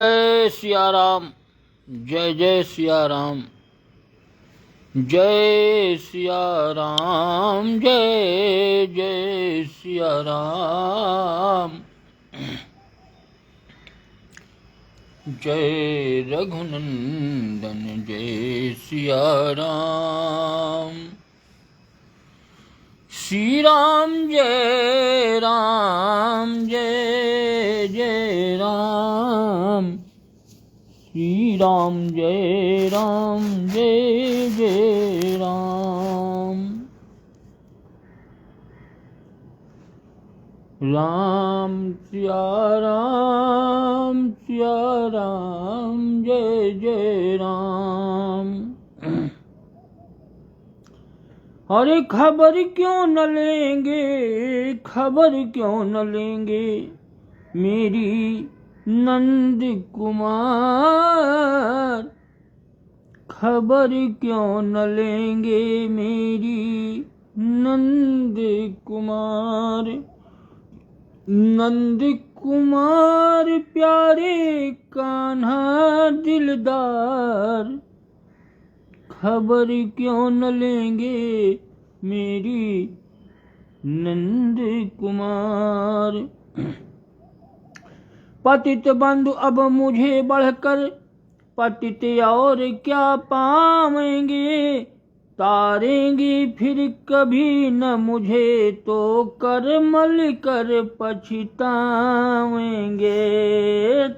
जय सिया राम। जय जय सिया राम। जय सिया राम। जय जय सिया राम। जय रघुनंदन जय सिया राम। श्री राम जय राम। जय जय राम। श्री राम जय राम। जय जय राम। राम सिया राम। सिया राम। जय जय राम। अरे खबर क्यों न लेंगे, खबर क्यों न लेंगे मेरी नंद कुमार। खबर क्यों न लेंगे मेरी नंद कुमार। नंद कुमार प्यारे कान्हा दिलदार। खबर क्यों न लेंगे मेरी नंद कुमार। पतित बंधु अब मुझे बढ़कर पतित और क्या पावेंगे। तारेंगे फिर कभी न मुझे तो करमल कर पछतावेंगे।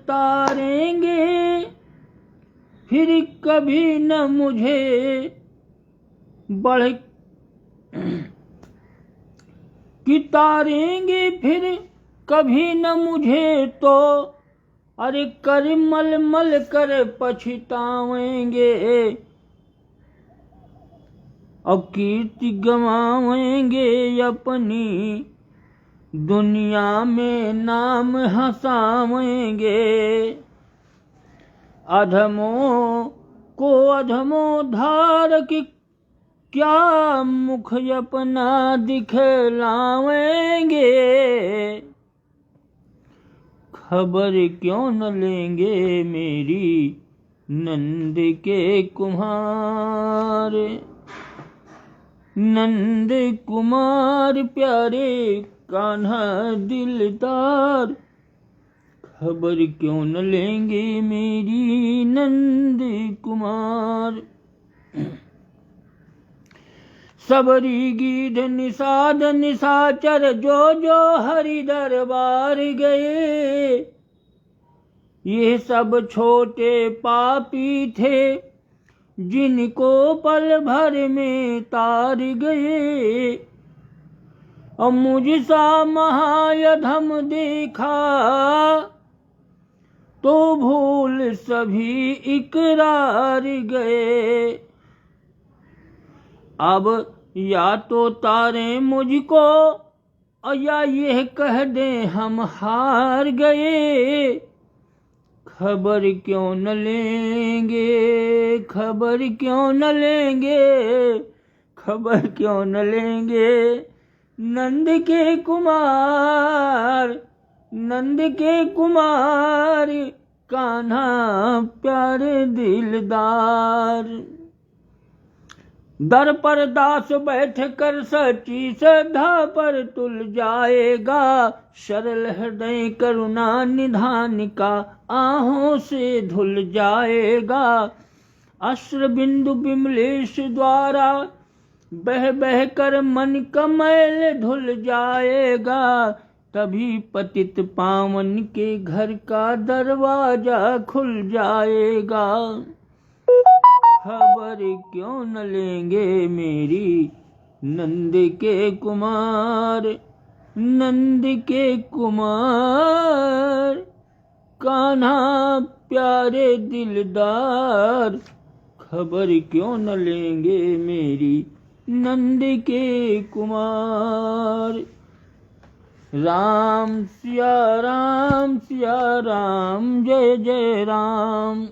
तारेंगे फिर कभी न मुझे बढ़ कि तारेंगे फिर कभी न मुझे तो अरे कर मल मल कर पछतावेंगे। और कीर्ति गंवावेंगे अपनी दुनिया में नाम हंसावेंगे। अधमों को अधमों धार की क्या मुख अपना दिखलावेंगे। खबर क्यों न लेंगे मेरी नंद के कुमार। नंद कुमार प्यारे कान्हा दिलदार। खबर क्यों न लेंगे मेरी नंद कुमार। सबरी गीध निषाद निशाचर जो जो हरि दरबार गए। ये सब छोटे पापी थे जिनको पल भर में तार गए। और मुझसा महायधम देखा तो भूल सभी इकरार गए। अब या तो तारे मुझको या यह कह दें हम हार गए। खबर क्यों न लेंगे, खबर क्यों न लेंगे, खबर क्यों न लेंगे नंद के कुमार। नंद के कुमार कान्हा प्यारे दिलदार। दर पर दास बैठ कर सची श्रद्धा पर तुल जाएगा। सरल हृदय करुणा निधान का आहों से धुल जाएगा। अश्र बिंदु बिमलेश द्वारा बह बह कर मन का मैल धुल जाएगा। तभी पतित पावन के घर का दरवाजा खुल जाएगा। खबर क्यों न लेंगे मेरी नंद के कुमार। नंद के कुमार कान्हा प्यारे दिलदार। खबर क्यों न लेंगे मेरी नंद के कुमार। राम सिया राम। सिया राम। जय जय राम।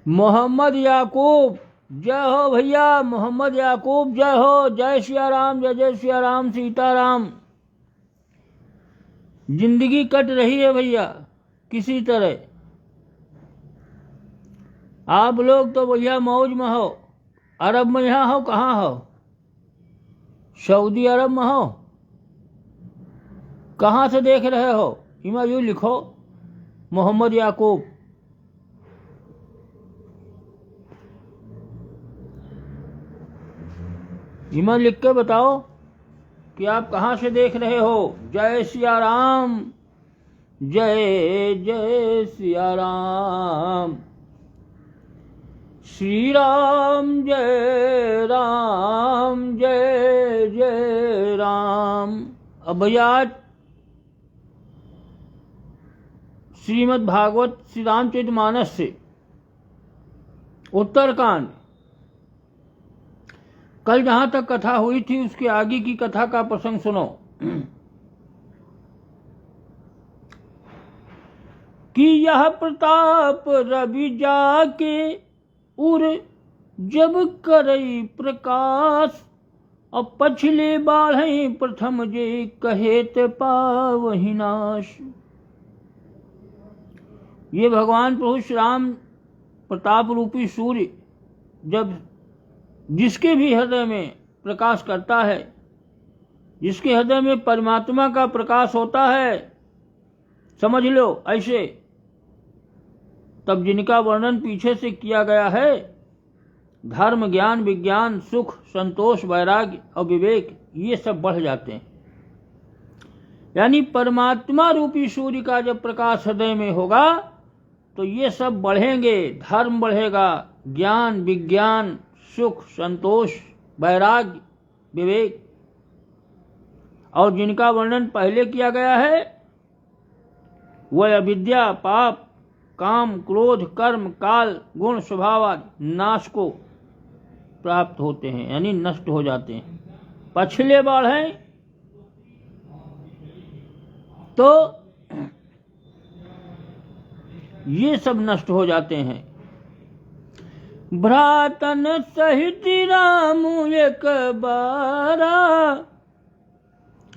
मोहम्मद याकूब जय हो भैया। मोहम्मद याकूब जय हो। जय सिया राम। जय जय सिया राम। सीताराम। जिंदगी कट रही है भैया। किसी तरह। आप लोग तो भैया मौज में हो, अरब में यहाँ हो, कहाँ हो? सऊदी अरब में हो? कहाँ से देख रहे हो? इमा यूँ लिखो, मोहम्मद याकूब। इमा लिख के बताओ कि आप कहाँ से देख रहे हो। जय सिया राम, जय जय सिया राम, श्री राम जय राम, जय जय राम। अब भैया आज श्रीमद् भागवत श्री रामचरितमानस से उत्तरकांड, कल जहां तक कथा हुई थी उसके आगे की कथा का प्रसंग सुनो। कि यह प्रताप रवि जाके उर जब करई प्रकाश, अब पछले बाढ़ प्रथम जे कहेत पावहि नाश। ये भगवान प्रभु श्री राम प्रताप रूपी सूर्य जब जिसके भी हृदय में प्रकाश करता है, जिसके हृदय में परमात्मा का प्रकाश होता है, समझ लो ऐसे, तब जिनका वर्णन पीछे से किया गया है, धर्म ज्ञान विज्ञान सुख संतोष वैराग्य और विवेक, ये सब बढ़ जाते हैं। यानी परमात्मा रूपी सूर्य का जब प्रकाश हृदय में होगा तो ये सब बढ़ेंगे, धर्म बढ़ेगा, ज्ञान विज्ञान सुख संतोष वैराग्य विवेक। और जिनका वर्णन पहले किया गया है वह अविद्या पाप काम क्रोध कर्म काल गुण स्वभाव आदि नाश को प्राप्त होते हैं, यानी नष्ट हो जाते हैं। पछले बाढ़ है तो ये सब नष्ट हो जाते हैं। भ्रातन सहित राम एक बारा,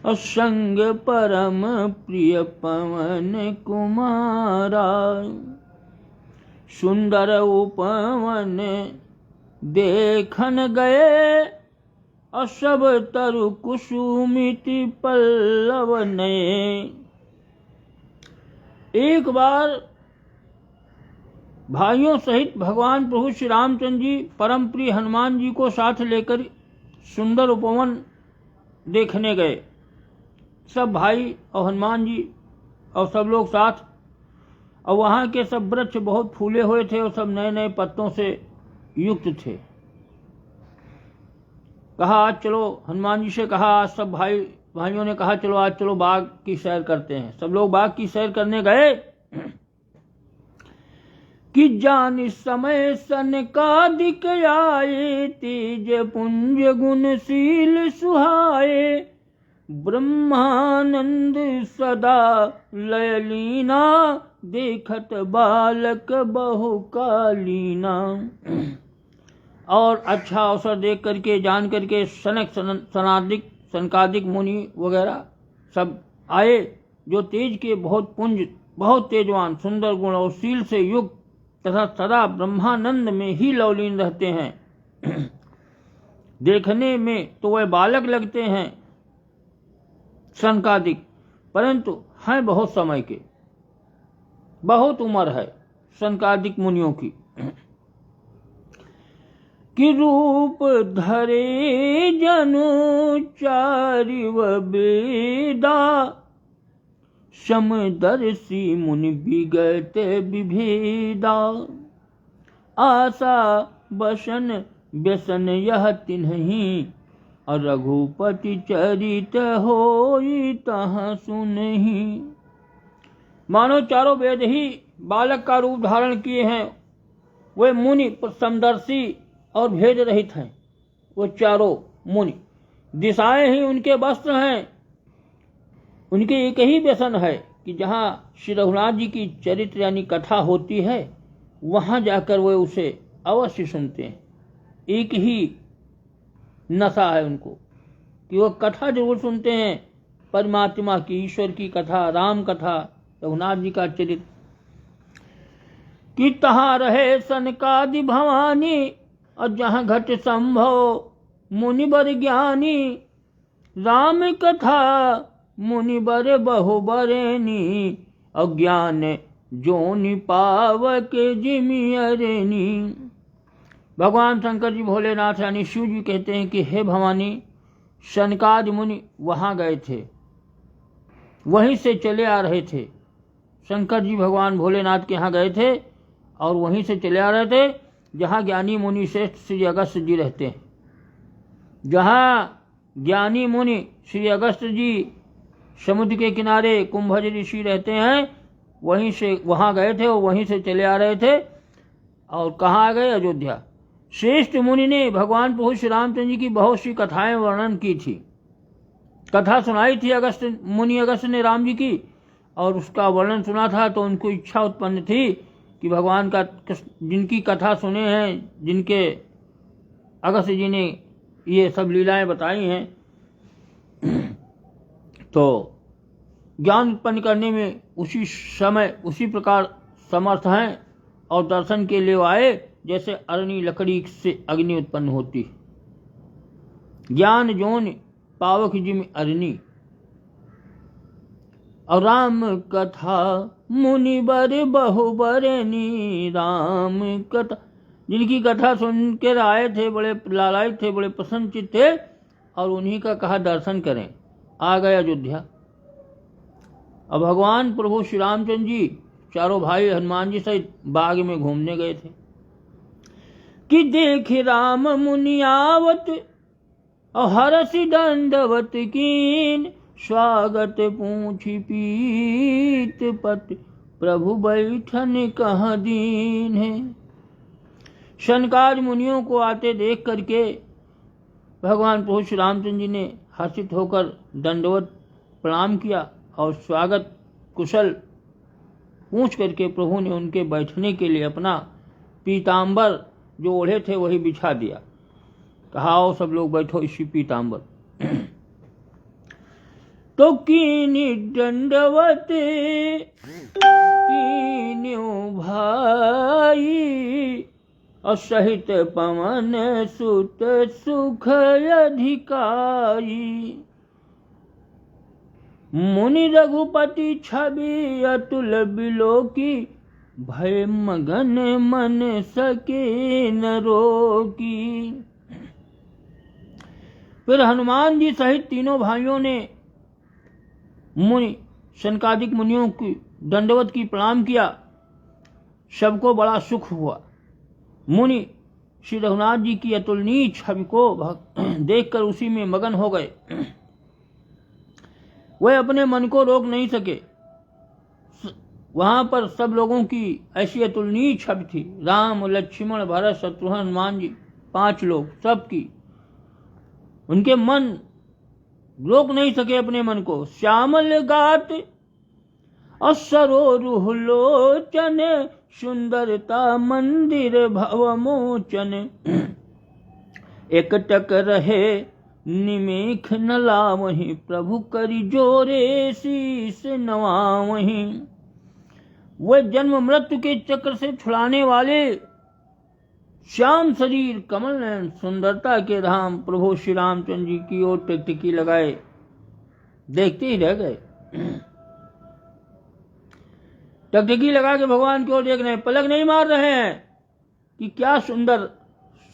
असंग परम प्रिय पवन कुमारा। सुंदर उपवन देखन गए, असब तरु कुसुमिति पल्लव नये। एक बार भाइयों सहित भगवान प्रभु श्री रामचंद्र जी परम प्रिय हनुमान जी को साथ लेकर सुंदर उपवन देखने गए। सब भाई और हनुमान जी और सब लोग साथ, और वहाँ के सब वृक्ष बहुत फूले हुए थे और सब नए नए पत्तों से युक्त थे। कहा आज चलो, हनुमान जी से कहा, आज सब भाइयों ने कहा चलो आज चलो बाग की सैर करते हैं। सब लोग बाग की सैर करने गए कि जान समय सनकादिक आए, तेज पुंज गुणशील सुहाए। ब्रह्मानंद सदा लयलीना, देखत बालक बहुकालीना। और अच्छा अवसर देख करके जान करके सनकादिक मुनि वगैरह सब आए, जो तेज के बहुत पुंज बहुत तेजवान सुंदर गुण और शील से युक्त तथा सदा ब्रह्मानंद में ही लवलीन रहते हैं। देखने में तो वह बालक लगते हैं सनकादिक, परंतु हैं बहुत समय के, बहुत उम्र है सनकादिक मुनियों की। कि रूप धरे जनु चारिव बेदा, समदर्शी मुनि विगत विभेदा। आशा बसन व्यसन यह तिन्हि, और रघुपति चरित होई तहाँ सुनहि। मानो चारों वेद ही बालक का रूप धारण किए हैं। वे मुनि समदर्शी और भेद रहित हैं। वो चारों मुनि, दिशाएं ही उनके वस्त्र हैं। उनके एक ही व्यसन है कि जहाँ श्री रघुनाथ जी की चरित्र यानी कथा होती है, वहाँ जाकर वे उसे अवश्य सुनते हैं। एक ही नशा है उनको कि वो कथा जरूर सुनते हैं, परमात्मा की ईश्वर की कथा, राम कथा, रघुनाथ जी का चरित्र कि तहाँ रहे सनकादि भवानी, और जहाँ घट संभव मुनि बर ज्ञानी। राम कथा मुनि बर बहु बरेनी, अज्ञान जोनि पावक जिमि अरेनी। भगवान शंकर जी भोलेनाथ यानी शिव जी कहते हैं कि हे भवानी, सनकादि मुनि वहाँ गए थे, वहीं से चले आ रहे थे। शंकर जी भगवान भोलेनाथ के यहाँ गए थे और वहीं से चले आ रहे थे जहाँ ज्ञानी मुनि श्रेष्ठ श्री अगस्त जी रहते हैं। जहाँ ज्ञानी मुनि श्री अगस्त जी समुद्र के किनारे कुंभज ऋषि रहते हैं, वहीं से वहाँ गए थे और वहीं से चले आ रहे थे। और कहाँ आ गए? अयोध्या। श्रेष्ठ मुनि ने भगवान प्रभु श्री रामचंद्र जी की बहुत सी कथाएं वर्णन की थी, कथा सुनाई थी अगस्त मुनि अगस्त ने राम जी की, और उसका वर्णन सुना था। तो उनको इच्छा उत्पन्न थी कि भगवान का जिनकी कथा सुने हैं, जिनके अगस्त जी ने ये सब लीलाएं बताई हैं, तो ज्ञान उत्पन्न करने में उसी समय उसी प्रकार समर्थ हैं। और दर्शन के लिए आए जैसे अरणी लकड़ी से अग्नि उत्पन्न होती। ज्ञान जोन पावक जिम अरणी। और राम कथा मुनि बर बहु बरनी। राम कथा, जिनकी कथा सुन कर आए थे, बड़े लालायित थे, बड़े प्रसन्नचित्त थे, और उन्हीं का कहा दर्शन करें। आ गए अयोध्या। अब भगवान प्रभु श्री रामचंद्र जी चारों भाई हनुमान जी सहित बाग में घूमने गए थे कि देख राम मुनि आवत, और हरसि दंडवत कीन। स्वागत पूछी पीत पत, प्रभु बैठन कहाँ दीन है। शनकादि मुनियों को आते देख करके भगवान प्रभु श्री रामचंद्र जी ने हर्षित होकर दंडवत प्रणाम किया और स्वागत कुशल पूछ करके प्रभु ने उनके बैठने के लिए अपना पीताम्बर जो ओढ़े थे वही बिछा दिया। कहा आओ सब लोग बैठो इसी पीताम्बर। तो कीनी दंडवत कीन्यों भाई, और सहित पवन सुत सुख अधिकारी। मुनि रघुपति छवि अतुल बिलोकी, भय मगन मन सके न रोकी। फिर हनुमान जी सहित तीनों भाइयों ने मुनि शनकादिक मुनियों की दंडवत की प्रणाम किया। सबको बड़ा सुख हुआ। मुनि श्री रघुनाथ जी की अतुलनीय छवि को देखकर उसी में मगन हो गए। वे अपने मन को रोक नहीं सके। वहां पर सब लोगों की ऐसी अतुलनीय छवि थी। राम लक्ष्मण भरत शत्रुघ्न हनुमान जी 5 लोग, सबकी उनके मन रोक नहीं सके अपने मन को। श्यामल गात और सरोरुह लोचन, सुंदरता मंदिर भवमोचन। एकटक रहे निमेख न लावहीं, प्रभु करि जोरे शीस नवावहीं। वह जन्म मृत्यु के चक्र से छुड़ाने वाले श्याम शरीर कमल नयन सुंदरता के धाम प्रभु श्री रामचंद्र जी की ओर टिकटिकी लगाए देखते ही रह गए। टकटकी लगा के भगवान की ओर देख रहे हैं, पलक नहीं मार रहे हैं कि क्या सुंदर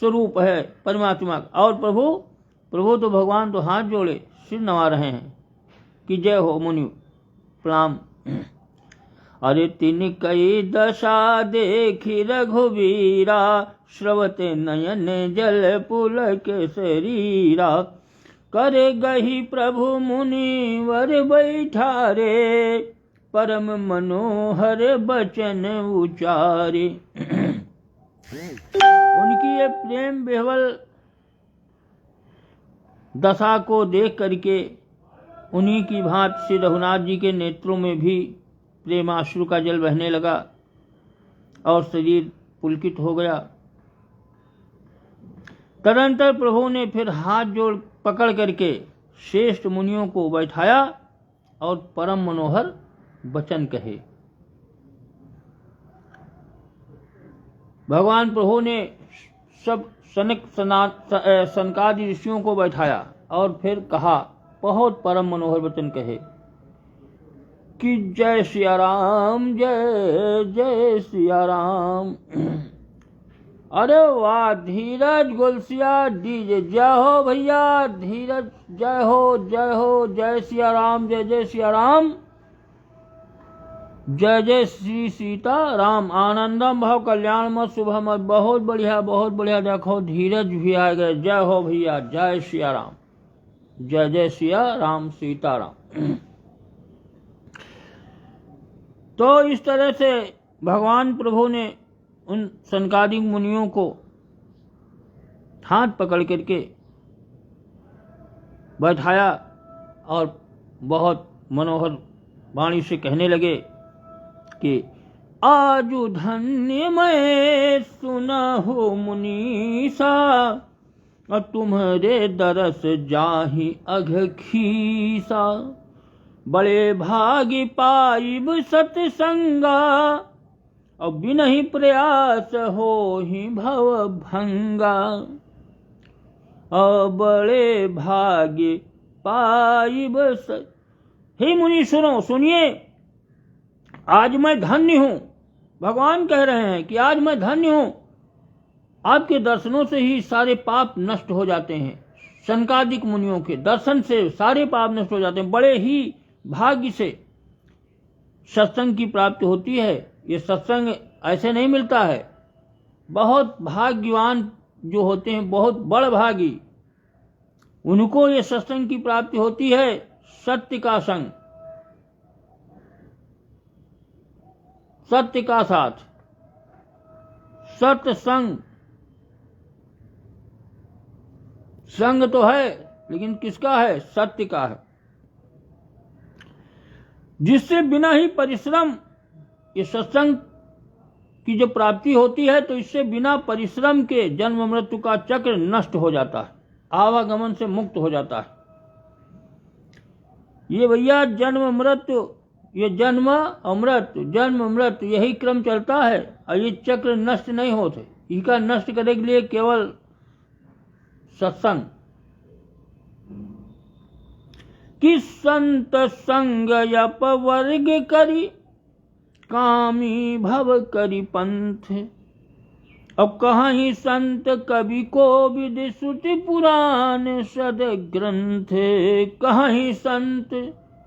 स्वरूप है परमात्मा। और प्रभु तो भगवान तो हाथ जोड़े सिर नवा रहे हैं कि जय हो मुनि प्रणाम। अरे तिन कई दशा देखी रघुवीरा, श्रवते नयन जल पुलक शरीरा। करे गही प्रभु मुनि वर बैठारे, परम मनोहर बचन उचारे। उनकी ये प्रेम बेहवल दशा को देख करके उन्हीं की भांति श्री रघुनाथ जी के नेत्रों में भी प्रेमाश्रु का जल बहने लगा और शरीर पुलकित हो गया। तदंतर प्रभु ने फिर हाथ जोड़ पकड़ करके श्रेष्ठ मुनियों को बैठाया और परम मनोहर वचन कहे। भगवान प्रभु ने सब सनकादि ऋषियों को बैठाया और फिर कहा, बहुत परम मनोहर वचन कहे कि जय सिया राम, जय जय सिया राम। अरे वाह, धीरज गुलसिया डीजे, जय हो भैया, धीरज, जय हो जय हो, जय सिया राम, जय जय सिया राम, जय जय श्री सीता राम, आनंदम भव कल्याण मत शुभ मत। बहुत बढ़िया बहुत बढ़िया, देखो धीरज भी आ गए। जय हो भैया, जय सिया राम, जय जय सिया राम सीता राम। तो इस तरह से भगवान प्रभु ने उन सनकादिक मुनियों को हाथ पकड़ करके बैठाया और बहुत मनोहर वाणी से कहने लगे कि आजु धन्य मैं सुनहु मुनीसा, और तुम्हारे दरस जाहि अघ खीसा, बड़े भागी पाइब सतसंगा, और बिनहि प्रयास हो ही भव भंगा, और बड़े भागी पाइब सत। हे मुनि सुनो, सुनिए, आज मैं धन्य हूं। भगवान कह रहे हैं कि आज मैं धन्य हूं, आपके दर्शनों से ही सारे पाप नष्ट हो जाते हैं। सनकादिक मुनियों के दर्शन से सारे पाप नष्ट हो जाते हैं। बड़े ही भाग्य से सत्संग की प्राप्ति होती है। ये सत्संग ऐसे नहीं मिलता है। बहुत भाग्यवान जो होते हैं, बहुत बड़ भागी, उनको ये सत्संग की प्राप्ति होती है। सत्य का संग, सत्य का साथ, सत्संग। संग तो है, लेकिन किसका है? सत्य का है, जिससे बिना ही परिश्रम ये सत्संग की जो प्राप्ति होती है, तो इससे बिना परिश्रम के जन्म मृत्यु का चक्र नष्ट हो जाता है, आवागमन से मुक्त हो जाता है। ये भैया जन्म मृत्यु, ये जन्म अमृत, जन्म मृत्यु, यही क्रम चलता है और ये चक्र नष्ट नहीं होते। इनका नष्ट करने के लिए केवल सत्संग। कि संत संग यप वर्ग करी, कामी भव करी पंथ, अब कहीं संत कवि को विदि श्रुति पुराण सद ग्रंथ, कहीं संत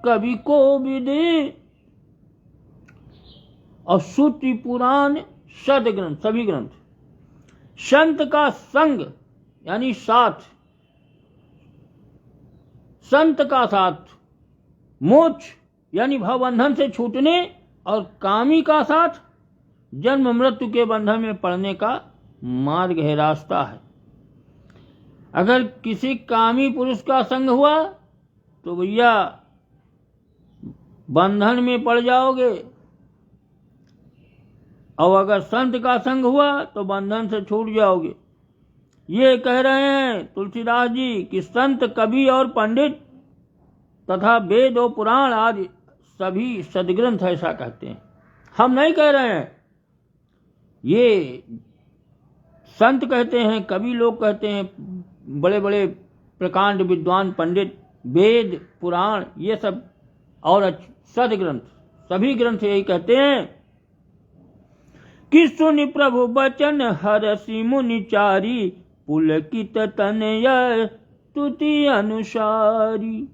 कवि को विदि और श्रुति पुराण सद ग्रंथ, सभी ग्रंथ। संत का संग यानी साथ, संत का साथ मोक्ष यानी भवबंधन से छूटने, और कामी का साथ जन्म मृत्यु के बंधन में पड़ने का मार्ग है, रास्ता है। अगर किसी कामी पुरुष का संग हुआ तो भैया बंधन में पड़ जाओगे, और अगर संत का संग हुआ तो बंधन से छूट जाओगे। ये कह रहे हैं तुलसीदास जी कि संत कवि और पंडित तथा वेद और पुराण आदि सभी सदग्रंथ ऐसा कहते हैं। हम नहीं कह रहे हैं, ये संत कहते हैं, कवि लोग कहते हैं, बड़े बड़े प्रकांड विद्वान पंडित, वेद पुराण ये सब और सदग्रंथ, सभी ग्रंथ यही कहते हैं कि सुनि प्रभु बचन हरसि मुनि चारी, पुलकित तनय तुति अनुसारी।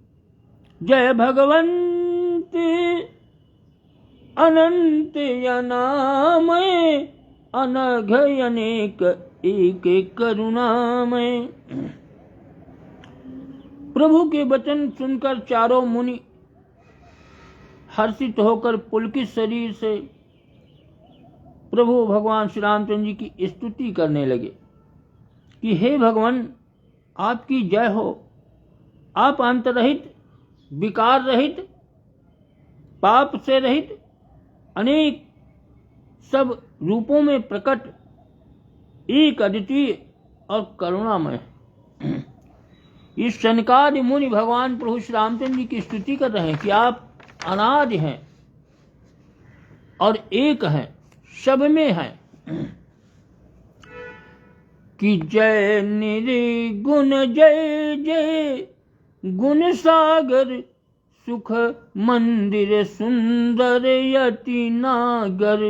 जय भगवंत अनंत अनामय, अनघ अनेक एक करुणामय। प्रभु के वचन सुनकर चारों मुनि हर्षित होकर पुलकित शरीर से प्रभु भगवान श्री रामचंद्र जी की स्तुति करने लगे कि हे भगवान, आपकी जय हो। आप अंत रहित, विकार रहित, पाप से रहित, अनेक सब रूपों में प्रकट, एक अद्वितीय और करुणामय। इस सनकादि मुनि भगवान प्रभु श्री रामचंद्र जी की स्तुति कर रहे हैं कि आप अनादि हैं और एक हैं, सब में हैं। कि जय निर्गुण जय जय गुण सागर सुख मंदिर सुंदर यति नागर।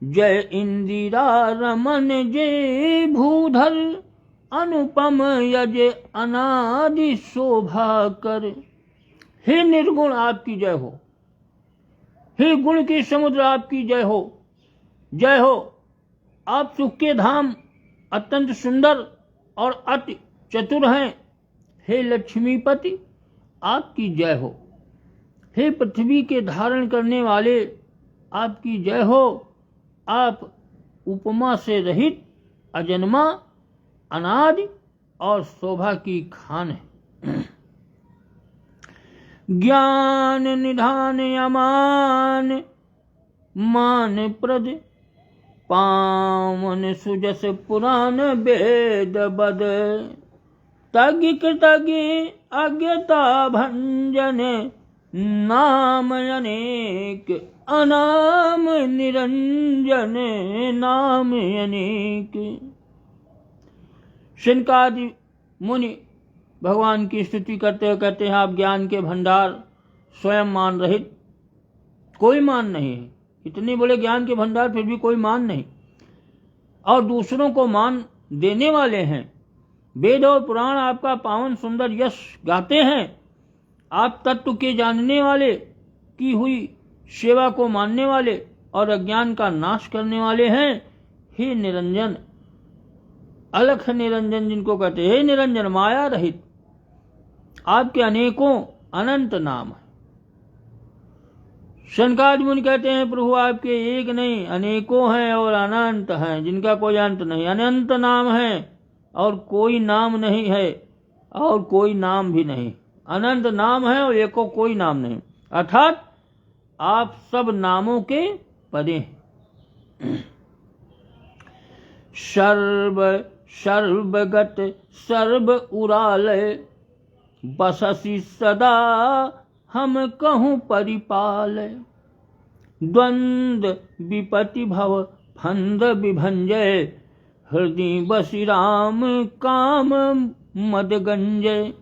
जय इंदिरा रमन जय भूधर अनुपम यज अनादि शोभा कर। हे निर्गुण आपकी जय हो, हे गुण के समुद्र आपकी जय हो, जय हो। आप सुख के धाम अत्यंत सुंदर और अति चतुर हैं। हे लक्ष्मीपति आपकी जय हो, हे पृथ्वी के धारण करने वाले आपकी जय हो। आप उपमा से रहित अजन्मा अनादि और शोभा की खान है। ज्ञान निधान अमान मान प्रद पावन सुजस पुराण वेद बद। तज्ञ कृतज्ञ अज्ञता भंजन नाम अनेक अनाम निरंजन नाम अनेक। शनकादि मुनि भगवान की स्तुति करते हुए कहते हैं, आप ज्ञान के भंडार, स्वयं मान रहित, कोई मान नहीं है। इतने बड़े ज्ञान के भंडार फिर भी कोई मान नहीं, और दूसरों को मान देने वाले हैं। वेद और पुराण आपका पावन सुंदर यश गाते हैं। आप तत्व के जानने वाले, की हुई सेवा को मानने वाले और अज्ञान का नाश करने वाले हैं। हे निरंजन, अलख निरंजन जिनको कहते हैं, हे निरंजन माया रहित, आपके अनेकों अनंत नाम है। शनकादि मुनि कहते हैं, प्रभु आपके एक नहीं अनेकों हैं और अनंत हैं, जिनका कोई अंत नहीं। अनंत नाम है और कोई नाम नहीं है, और कोई नाम भी नहीं। अनंत नाम है और एको कोई नाम नहीं, अर्थात आप सब नामों के परे हैं। सर्व सर्वगत सर्व उरालय बससी सदा हम कहूँ परिपालय। द्वंद्व विपति भव फंद विभंजय हृदय बसी राम काम मद गंजय।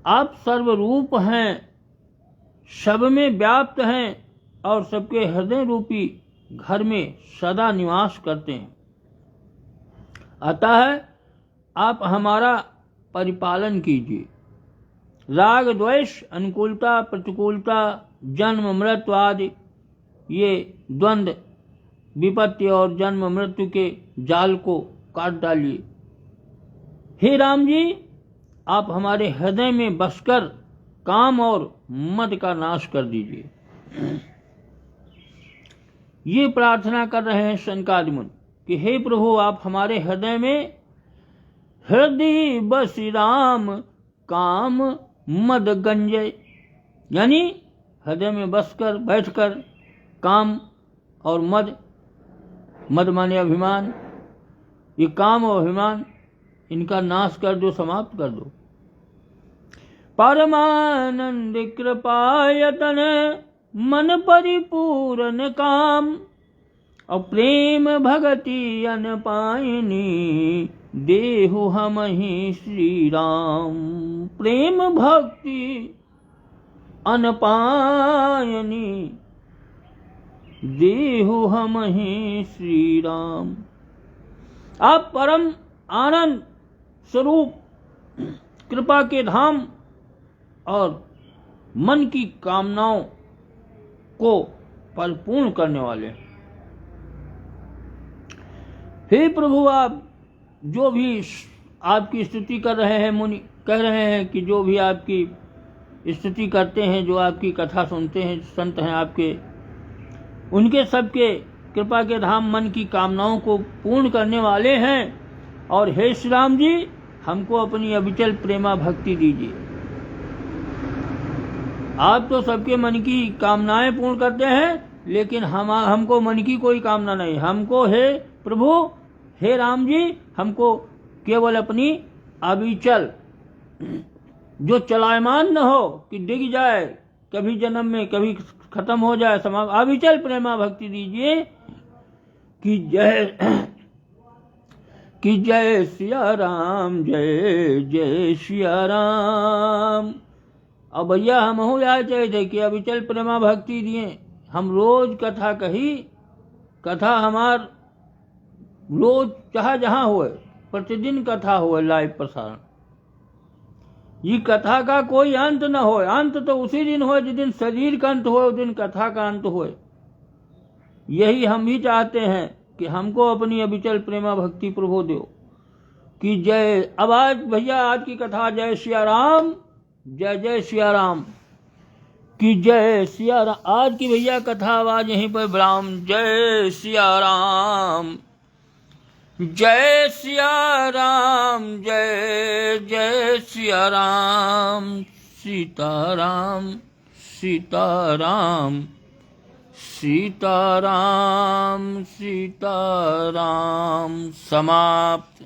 आप सर्वरूप हैं, सब में व्याप्त हैं और सबके हृदय रूपी घर में सदा निवास करते हैं। अतः आप हमारा परिपालन कीजिए। राग द्वेष, अनुकूलता प्रतिकूलता, जन्म मृत्यु आदि ये द्वंद्व, विपत्ति और जन्म मृत्यु के जाल को काट डालिए। हे राम जी, आप हमारे हृदय में बसकर काम और मद का नाश कर दीजिए। ये प्रार्थना कर रहे हैं शनकादि मुनि कि हे प्रभु, आप हमारे हृदय में हृदय बसी राम काम मद गंजय, यानी हृदय में बसकर बैठकर काम और मद, मद माने अभिमान, ये काम और अभिमान इनका नाश कर दो, समाप्त कर दो। परमानंद कृपायतन मन परिपूर्ण काम और प्रेम भगति अनपायनी देहु हम ही श्री राम। प्रेम भक्ति अनपायनी देहु हम ही श्री राम। आप परम आनंद स्वरूप, कृपा के धाम और मन की कामनाओं को परिपूर्ण करने वाले। हे प्रभु, आप जो भी आपकी स्तुति कर रहे हैं, मुनि कह रहे हैं कि जो भी आपकी स्तुति करते हैं, जो आपकी कथा सुनते हैं, संत हैं आपके, उनके सबके कृपा के धाम मन की कामनाओं को पूर्ण करने वाले हैं। और हे श्री राम जी, हमको अपनी अविचल प्रेमा भक्ति दीजिए। आप तो सबके मन की कामनाएं पूर्ण करते हैं, लेकिन हमको मन की कोई कामना नहीं। हमको हे प्रभु, हे राम जी, हमको केवल अपनी अविचल, जो चलायमान न हो कि डिग जाए कभी जन्म में, कभी खत्म हो जाए, अविचल प्रेमा भक्ति दीजिए कि जय कि जय सिया राम, जय जय सिया राम। अब भैया हम हो जाए चाहे थे कि अविचल प्रेमा भक्ति दिए, हम रोज कथा कही, कथा हमार रोज चाहे जहाँ हुए, प्रतिदिन कथा हुए, लाइव प्रसारण। ये कथा का कोई अंत न हो, अंत तो उसी दिन हो जिस दिन शरीर का अंत हो, उस दिन कथा का अंत हो। यही हम भी चाहते हैं कि हमको अपनी अविचल प्रेमा भक्ति प्रभु दो कि जय। अब आज भैया आज की कथा जय सिया राम, जय जय सिया राम कि जय सिया राम। आज की भैया कथा आवाज यहीं पर विराम। जय सिया राम, जय सिया राम, जय जय सिया राम। सीताराम सीताराम सीताराम सीताराम। समाप्त।